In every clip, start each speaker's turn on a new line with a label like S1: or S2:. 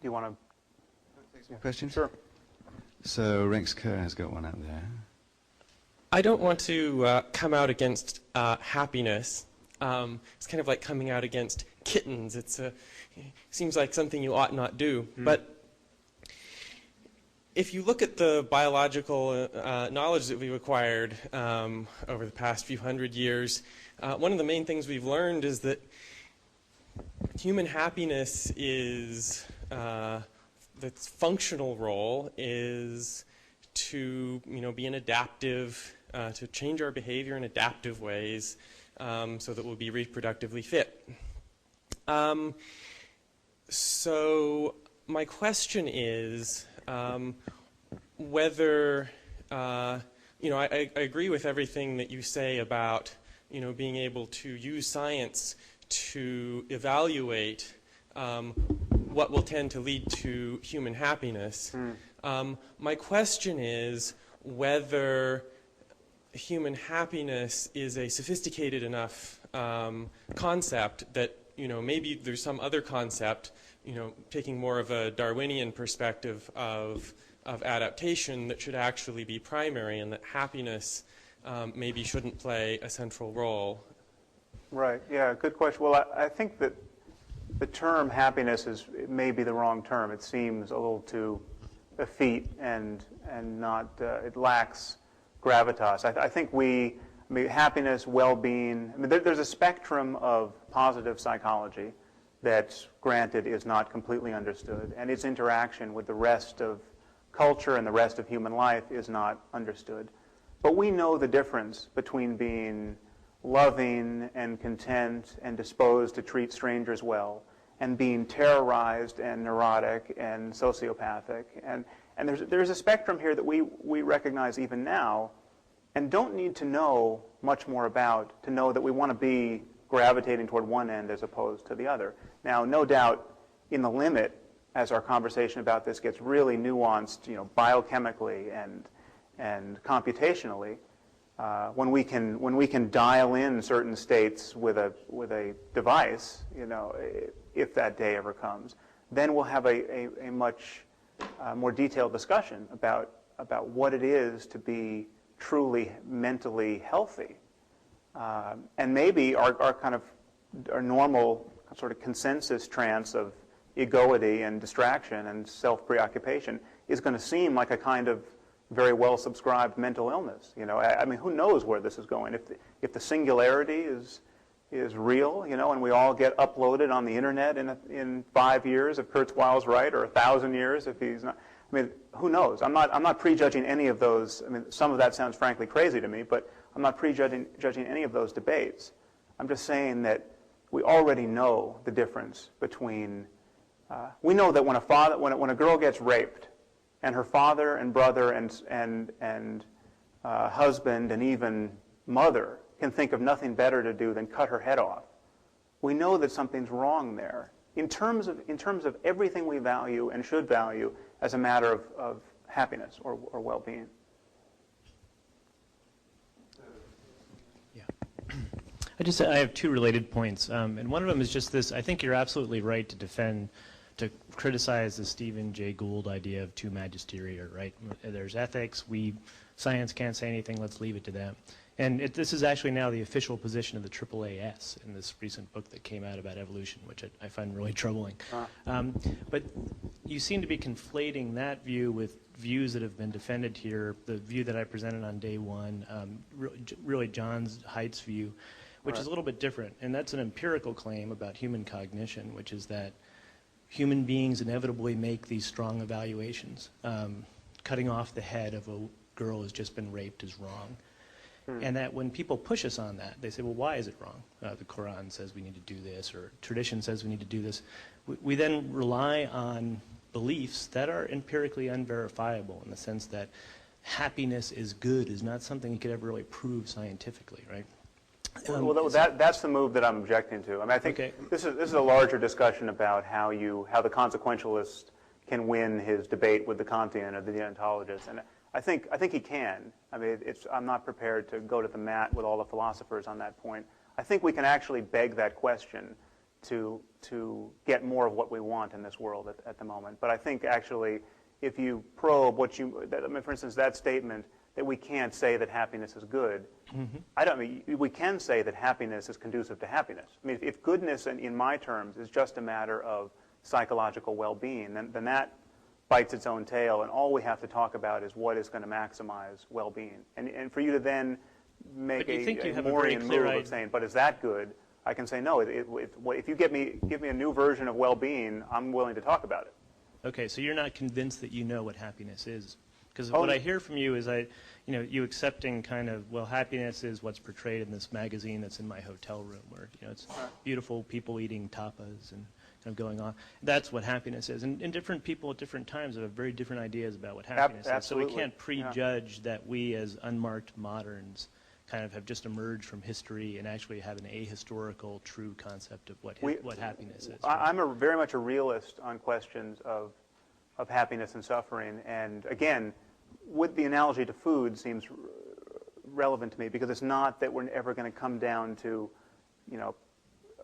S1: you want to
S2: take some questions?
S1: Sure.
S2: So Rex Kerr has got one up there.
S3: I don't want to come out against happiness. It's kind of like coming out against kittens. It seems like something you ought not do. But if you look at the biological knowledge that we've acquired over the past few hundred years, one of the main things we've learned is that human happiness is, its functional role is to be an adaptive, to change our behavior in adaptive ways so that we'll be reproductively fit. So my question is whether, I agree with everything that you say about, being able to use science to evaluate what will tend to lead to human happiness. My question is whether human happiness is a sophisticated enough concept that maybe there's some other concept, taking more of a Darwinian perspective of adaptation that should actually be primary, and that happiness maybe shouldn't play a central role.
S1: Right. Yeah. Good question. Well, I think that the term happiness may be the wrong term. It seems a little too effete and not. It lacks gravitas. I think happiness, well-being. There's a spectrum of positive psychology that, granted, is not completely understood, and its interaction with the rest of culture and the rest of human life is not understood. But we know the difference between being loving and content and disposed to treat strangers well, and being terrorized and neurotic and sociopathic. And there's a spectrum here that we recognize even now, and don't need to know much more about to know that we want to be gravitating toward one end as opposed to the other. Now, no doubt, in the limit, as our conversation about this gets really nuanced, biochemically and computationally, when we can dial in certain states with a device, if that day ever comes, then we'll have a much more detailed discussion about what it is to be truly mentally healthy, and maybe our normal sort of consensus trance of egoity and distraction and self-preoccupation is going to seem like a kind of very well-subscribed mental illness. Who knows where this is going? If the singularity is real, and we all get uploaded on the internet in 5 years if Kurzweil's right, or 1,000 years if he's not. Who knows? I'm not prejudging any of those. Some of that sounds frankly crazy to me, but I'm not prejudging any of those debates. I'm just saying that we already know the difference between. We know that when a girl gets raped, and her father and brother and husband and even mother can think of nothing better to do than cut her head off, we know that something's wrong there in terms of everything we value and should value as a matter of happiness or well-being.
S4: Yeah. I have two related points, and one of them is just this. I think you're absolutely right to criticize the Stephen Jay Gould idea of two magisteria, right? There's ethics, science can't say anything, let's leave it to them. And this is actually now the official position of the AAAS in this recent book that came out about evolution, which I find really troubling. But you seem to be conflating that view with views that have been defended here, the view that I presented on day one, really John Haidt's view, which is a little bit different. And that's an empirical claim about human cognition, which is that human beings inevitably make these strong evaluations. Cutting off the head of a girl who's just been raped is wrong. And that when people push us on that, they say, well, why is it wrong? The Quran says we need to do this, or tradition says we need to do this. We then rely on beliefs that are empirically unverifiable, in the sense that happiness is good is not something you could ever really prove scientifically, right?
S1: That's the move that I'm objecting to. I think this is a larger discussion about how the consequentialist can win his debate with the Kantian or the deontologist, and I think he can. I'm not prepared to go to the mat with all the philosophers on that point. I think we can actually beg that question to get more of what we want in this world at the moment. But I think actually, if you probe for instance, that statement that we can't say that happiness is good, we can say that happiness is conducive to happiness. I mean, if goodness, in my terms, is just a matter of psychological well-being, then that bites its own tail, and all we have to talk about is what is going to maximize well-being. And for you to then make a Morean move of saying, but is that good? I can say, no, if you give me a new version of well-being, I'm willing to talk about it.
S4: Okay, so you're not convinced that you know what happiness is. Because what I hear from you is you accepting kind of, well, happiness is what's portrayed in this magazine that's in my hotel room, where it's beautiful people eating tapas and kind of going on. That's what happiness is. And different people at different times have very different ideas about what happiness is. So we can't prejudge that we as unmarked moderns kind of have just emerged from history and actually have an ahistorical, true concept of what happiness is.
S1: I'm very much a realist on questions of happiness and suffering. And again, with the analogy to food seems relevant to me, because it's not that we're ever going to come down to,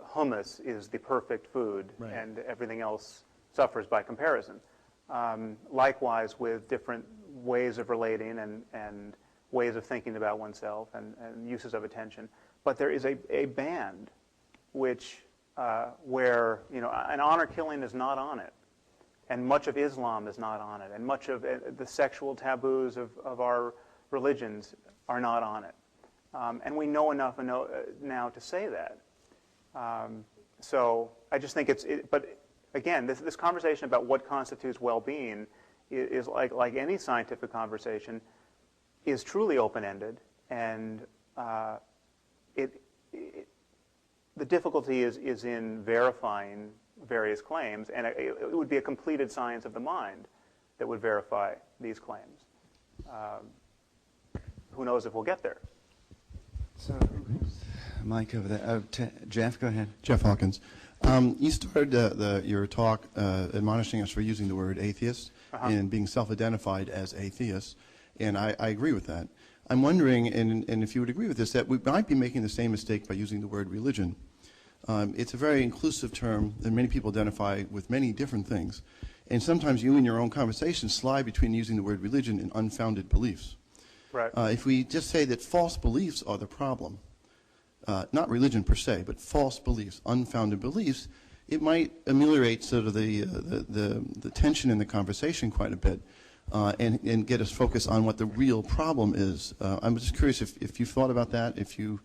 S1: hummus is the perfect food, and everything else suffers by comparison. Likewise with different ways of relating and ways of thinking about oneself and uses of attention. But there is a band where an honor killing is not on it. And much of Islam is not on it. And much of the sexual taboos of our religions are not on it. And we know enough now to say that. So I just think but again, this conversation about what constitutes well-being is like any scientific conversation, is truly open-ended. And the difficulty is in verifying various claims, and it would be a completed science of the mind that would verify these claims. Who knows if we'll get there?
S2: So, Mike over there. Jeff, go ahead.
S5: Jeff Hawkins. You started your talk admonishing us for using the word atheist and being self-identified as atheists, and I agree with that. I'm wondering, and if you would agree with this, that we might be making the same mistake by using the word religion. It's a very inclusive term, and many people identify with many different things. And sometimes you in your own conversation slide between using the word religion and unfounded beliefs.
S1: Right.
S5: If we just say that false beliefs are the problem, not religion per se, but false beliefs, unfounded beliefs, it might ameliorate sort of the tension in the conversation quite a bit, and get us focused on what the real problem is. I'm just curious if you've thought about that, if you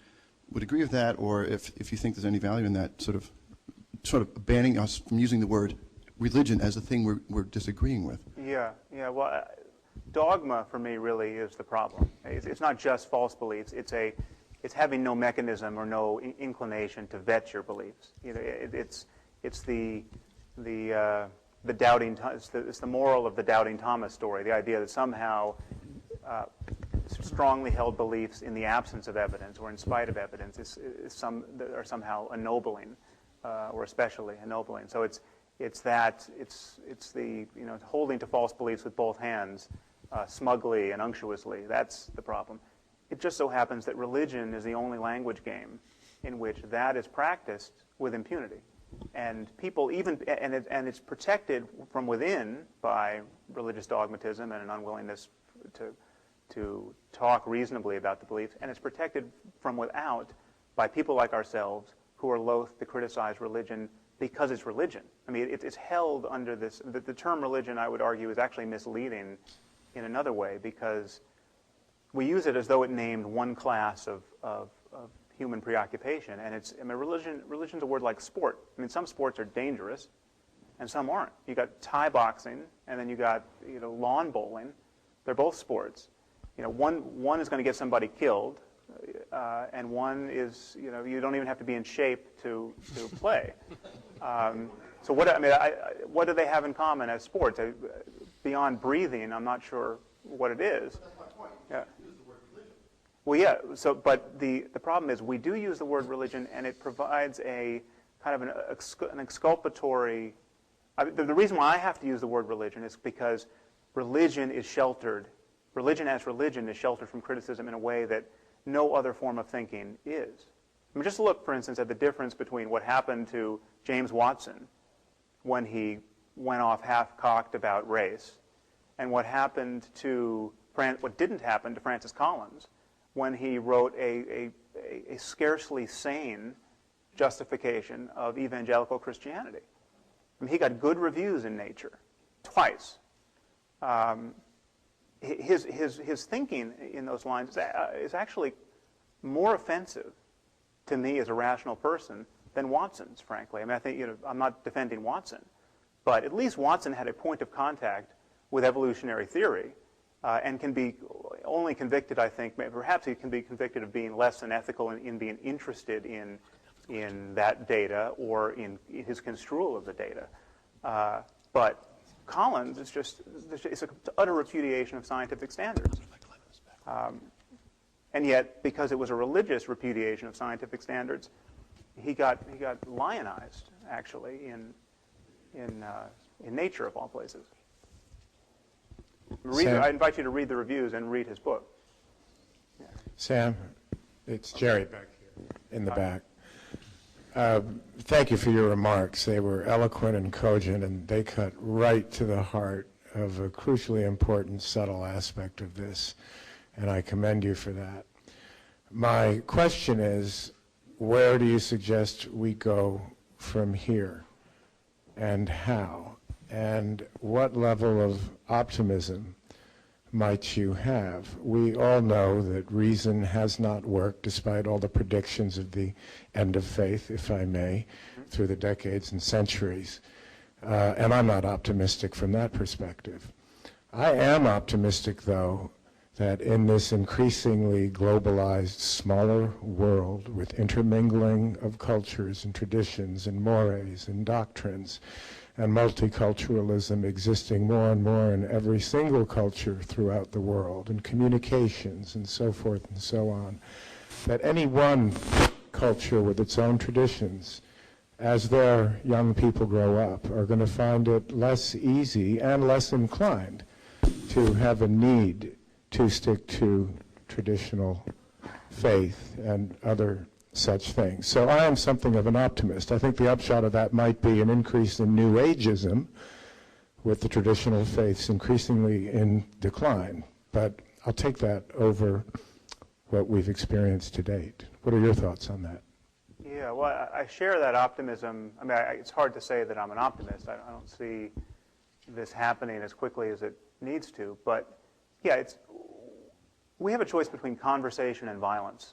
S5: would agree with that, or if you think there's any value in that sort of banning us from using the word religion as a thing we're disagreeing with.
S1: Yeah. Well, dogma for me really is the problem. It's not just false beliefs. It's having no mechanism or no inclination to vet your beliefs. It's the doubting. It's the moral of the doubting Thomas story. The idea that somehow strongly held beliefs in the absence of evidence or in spite of evidence are somehow ennobling, or especially ennobling. So it's the holding to false beliefs with both hands, smugly and unctuously. That's the problem. It just so happens that religion is the only language game in which that is practiced with impunity, and people and it's protected from within by religious dogmatism and an unwillingness to talk reasonably about the beliefs, and it's protected from without by people like ourselves who are loath to criticize religion because it's religion. I mean, it's held under this. The term religion, I would argue, is actually misleading in another way, because we use it as though it named one class of human preoccupation, and religion's a word like sport. I mean, some sports are dangerous, and some aren't. You got Thai boxing, and then you got lawn bowling. They're both sports. One is going to get somebody killed, and one is you don't even have to be in shape to play. So what do they have in common as sports? Beyond breathing, I'm not sure what it is.
S5: That's my point.
S1: Yeah.
S5: Use the word religion.
S1: Well, yeah. So, but the problem is we do use the word religion, and it provides a kind of an exculpatory. The reason why I have to use the word religion is because religion is sheltered. Religion as religion is sheltered from criticism in a way that no other form of thinking is. I mean, just look, for instance, at the difference between what happened to James Watson when he went off half-cocked about race and what didn't happen to Francis Collins when he wrote a scarcely sane justification of evangelical Christianity. I mean, he got good reviews in Nature twice. His thinking in those lines is actually more offensive to me as a rational person than Watson's, frankly. I mean, I think, I'm not defending Watson, but at least Watson had a point of contact with evolutionary theory and can be only convicted, I think, perhaps he can be convicted of being less than ethical in being interested in that data or in his construal of the data. But Collins is it's an utter repudiation of scientific standards. And yet, because it was a religious repudiation of scientific standards, he got lionized, actually, in Nature, of all places. I invite you to read the reviews and read his book. Yeah.
S6: Sam, it's Jerry back here in the back. Thank you for your remarks. They were eloquent and cogent, and they cut right to the heart of a crucially important, subtle aspect of this, and I commend you for that. My question is, where do you suggest we go from here, and how? And what level of optimism might you have? We all know that reason has not worked, despite all the predictions of the end of faith, if I may, through the decades and centuries. And I'm not optimistic from that perspective. I am optimistic, though, that in this increasingly globalized, smaller world with intermingling of cultures and traditions and mores and doctrines, and multiculturalism existing more and more in every single culture throughout the world, and communications and so forth and so on, that any one culture with its own traditions, as their young people grow up, are going to find it less easy and less inclined to have a need to stick to traditional faith and other such things. So I am something of an optimist. I think the upshot of that might be an increase in New Ageism, with the traditional faiths increasingly in decline. But I'll take that over what we've experienced to date. What are your thoughts on that?
S1: Yeah, well, I share that optimism. I mean, it's hard to say that I'm an optimist. I don't see this happening as quickly as it needs to. But yeah, we have a choice between conversation and violence.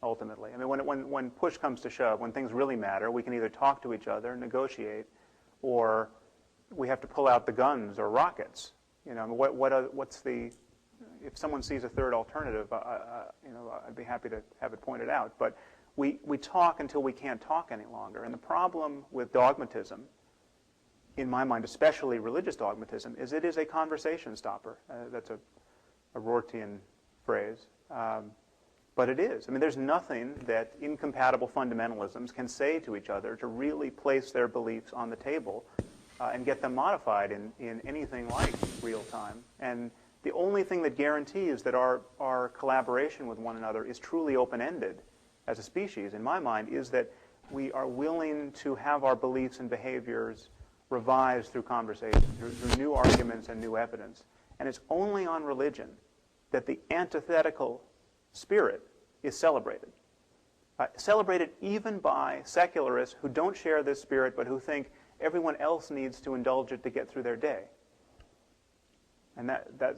S1: Ultimately, I mean, when push comes to shove, when things really matter, we can either talk to each other, negotiate, or we have to pull out the guns or rockets. I mean, what's the? If someone sees a third alternative, I'd be happy to have it pointed out. But we talk until we can't talk any longer. And the problem with dogmatism, in my mind, especially religious dogmatism, is it is a conversation stopper. That's a Rortian phrase. But it is. I mean, there's nothing that incompatible fundamentalisms can say to each other to really place their beliefs on the table and get them modified in anything like real time. And the only thing that guarantees that our collaboration with one another is truly open-ended as a species, in my mind, is that we are willing to have our beliefs and behaviors revised through conversation, through new arguments and new evidence. And it's only on religion that the antithetical spirit is celebrated. Celebrated even by secularists who don't share this spirit but who think everyone else needs to indulge it to get through their day. And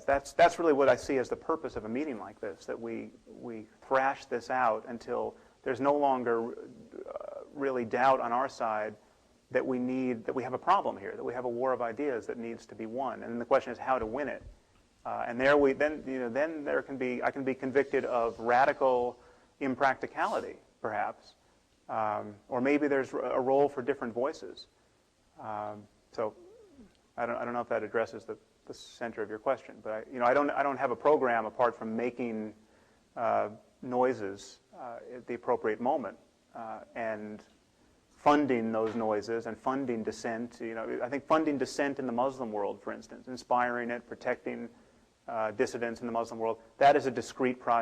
S1: that's really what I see as the purpose of a meeting like this, that we thrash this out until there's no longer really doubt on our side that we have a problem here, that we have a war of ideas that needs to be won. And the question is how to win it. And then I can be convicted of radical impracticality, perhaps, or maybe there's a role for different voices. So I don't know if that addresses the center of your question, but I don't have a program apart from making noises at the appropriate moment and funding those noises and funding dissent. I think funding dissent in the Muslim world, for instance, inspiring it, protecting dissidents in the Muslim world, that is a discrete project.